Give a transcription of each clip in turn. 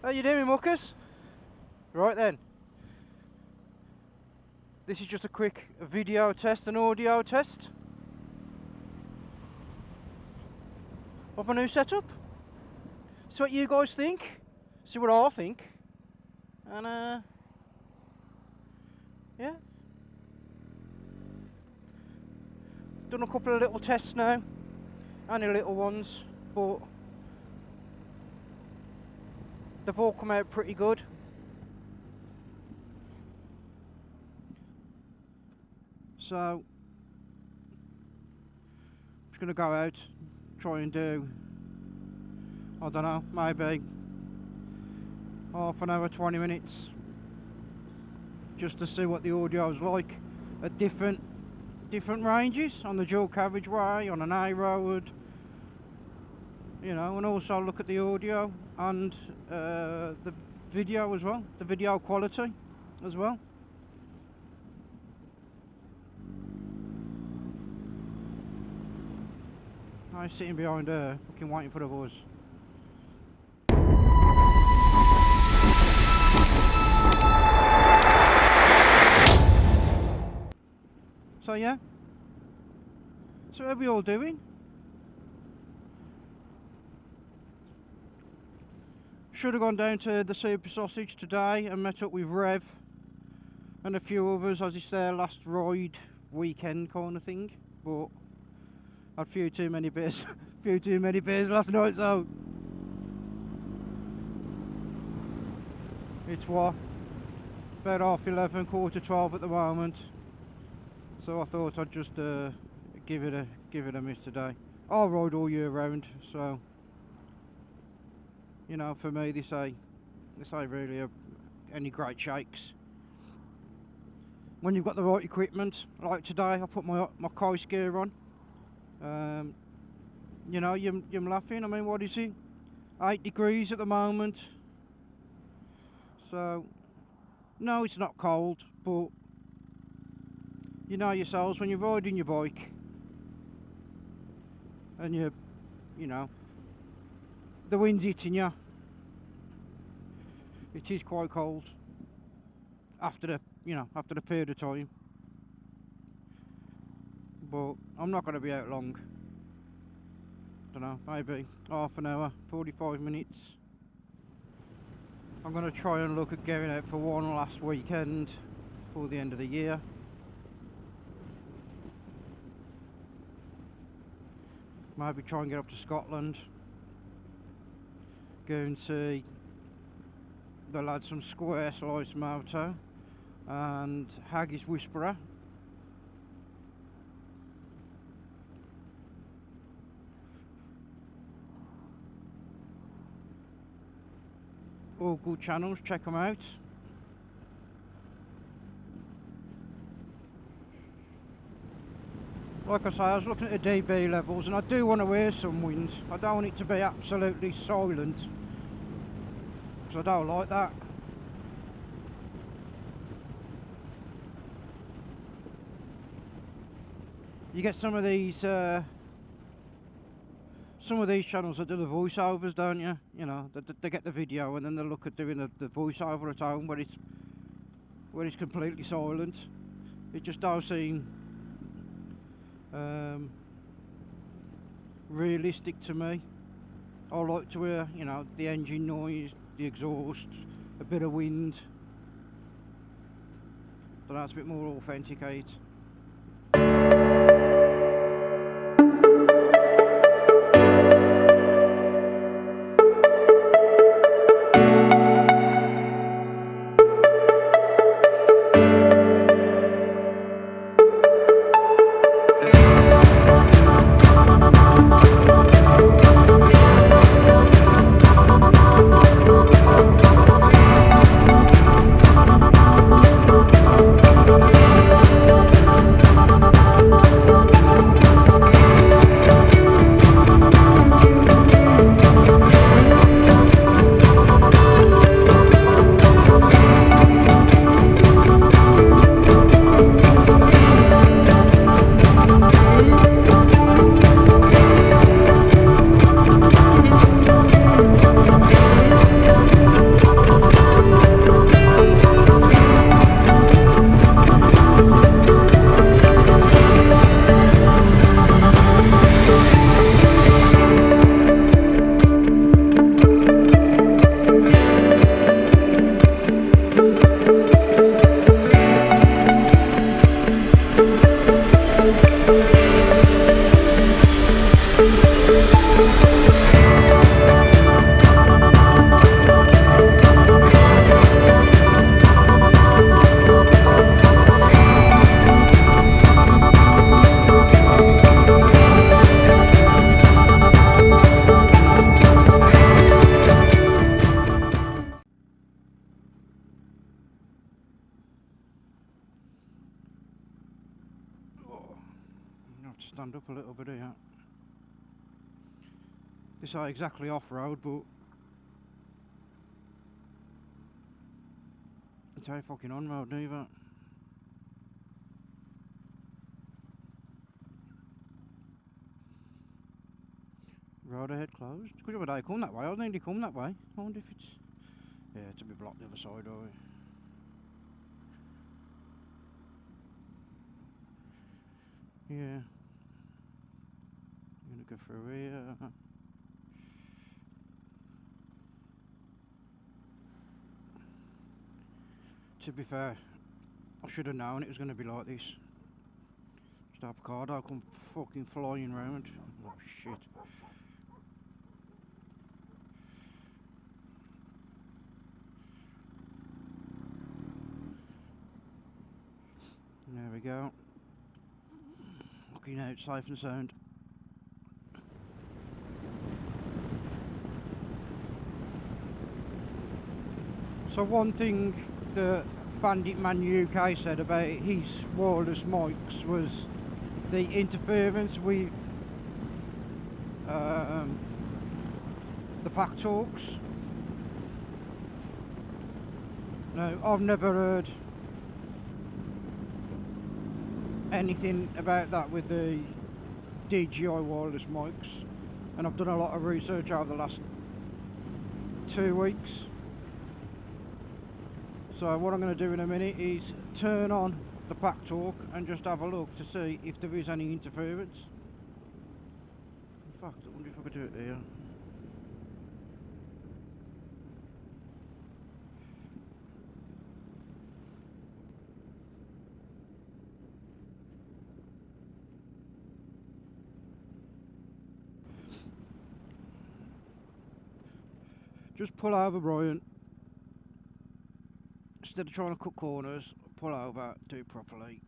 How you doing, muckers? Right then. This is just a quick video test and audio test of my new setup. See what you guys think. See what I think. And yeah. Done a couple of little tests now. Only little ones, but they've all come out pretty good. So I'm just going to go out, try and do, I don't know, maybe half an hour, 20 minutes, just to see what the audio's like at different ranges, on the dual carriageway, on an A road, you know, and also look at the audio and the video as well, the video quality as well. I'm sitting behind her, fucking waiting for the buzz. So yeah, so how are we all doing? Should have gone down to the Super Sausage today and met up with Rev and a few others as it's their last ride weekend kind of thing, but had a few too many beers, last night, so it's what, about 11:30, 11:45 at the moment. So I thought I'd just give it a miss today. I'll ride all year round, so you know, for me this ain't really any great shakes. When you've got the right equipment, like today, I put my Kais gear on. You know, you're laughing. I mean, what is it? 8 degrees at the moment. So no, it's not cold, but you know yourselves, when you're riding your bike and you know, the wind's hitting you, it is quite cold after the period of time. But I'm not going to be out long. Don't know, maybe half an hour, 45 minutes. I'm going to try and look at going out for one last weekend before the end of the year. Maybe try and get up to Scotland. Go and see the lads from Square Slice Moto and Haggis Whisperer. All good channels, check them out. Like I say, I was looking at the dB levels and I do want to hear some wind. I don't want it to be absolutely silent, because I don't like that. You get some of these channels that do the voiceovers, don't you? You know, they get the video and then they look at doing the voiceover at home where it's completely silent. It just does seem realistic to me. I like to hear, you know, the engine noise, the exhaust, a bit of wind. So that's a bit more authenticate. stand up a little bit here. This ain't exactly off-road, but it ain't fucking on-road neither. Road ahead closed. Could have they come that way? I think they come that way. I wonder if it's... Yeah, to be blocked the other side of it. Yeah. I'm gonna go through here. To be fair, I should have known it was gonna be like this. Stop a car, I'll come fucking flying round. Oh shit. There we go. Looking out safe and sound. So one thing that Bandit Man UK said about his wireless mics was the interference with the pack talks. No, I've never heard anything about that with the DJI Wireless mics, and I've done a lot of research over the last 2 weeks. So what I'm going to do in a minute is turn on the pack talk and just have a look to see if there is any interference. In fact, I wonder if I could do it here. Just pull over, Brian. Instead of trying to cut corners, pull over, do it properly.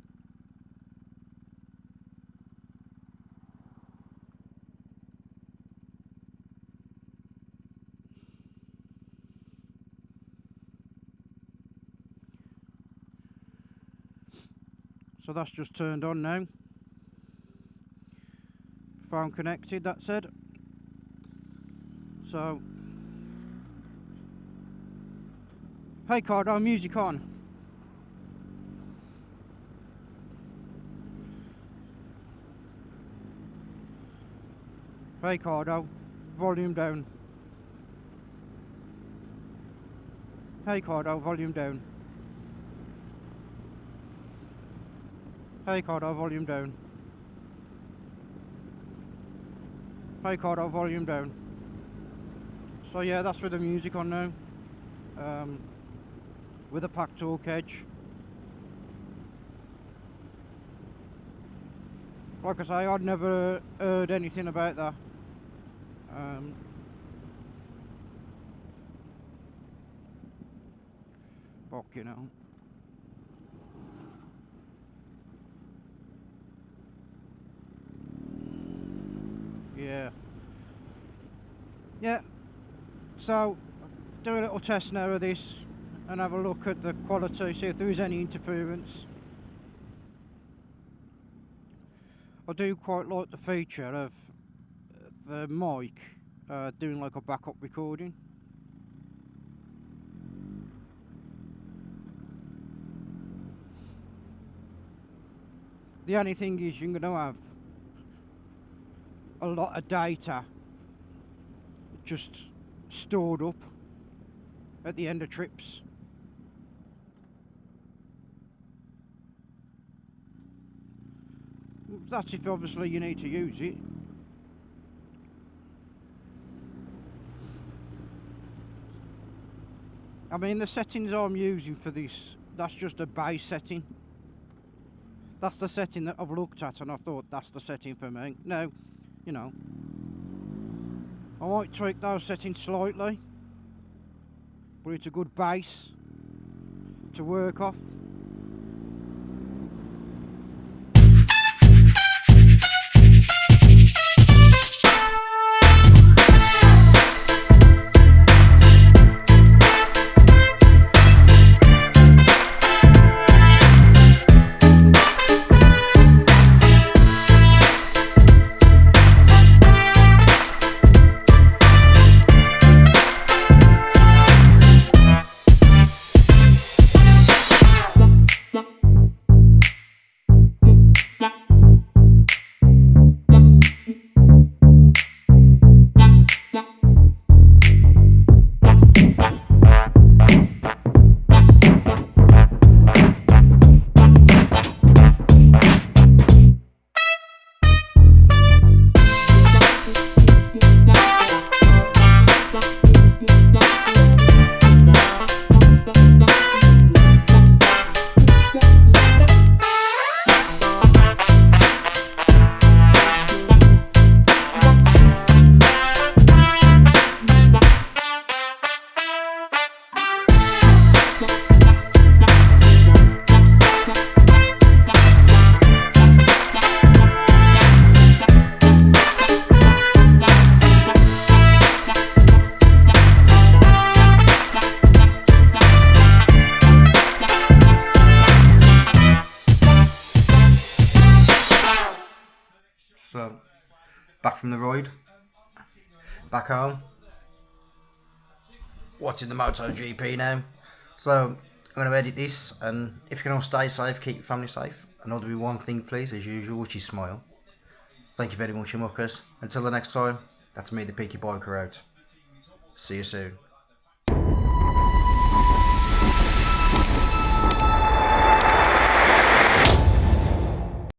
So that's just turned on now. Phone connected, that said. So, hey Cardo, music on. Hey Cardo, volume down. Hey Cardo, volume down. Hey Cardo, volume down. Hey Cardo, volume down. So yeah, that's with the music on now. With a pack talk edge. Like I say, I'd never heard anything about that. Fuck, you know. Yeah. Yeah. So, do a little test now of this and have a look at the quality, see if there is any interference. I do quite like the feature of the mic doing like a backup recording. The only thing is you're going to have a lot of data just stored up at the end of trips. That's if obviously you need to use it. I mean, the settings I'm using for this, that's just a base setting. That's the setting that I've looked at and I thought that's the setting for me. Now, you know, I might tweak those settings slightly, but it's a good base to work off. So, back from the ride, back home, watching the MotoGP now. So, I'm going to edit this, and if you can all stay safe, keep your family safe. And I'll do one thing, please, as usual, which is smile. Thank you very much, you muckers. Until the next time, that's me, the Peaky Biker, out. See you soon.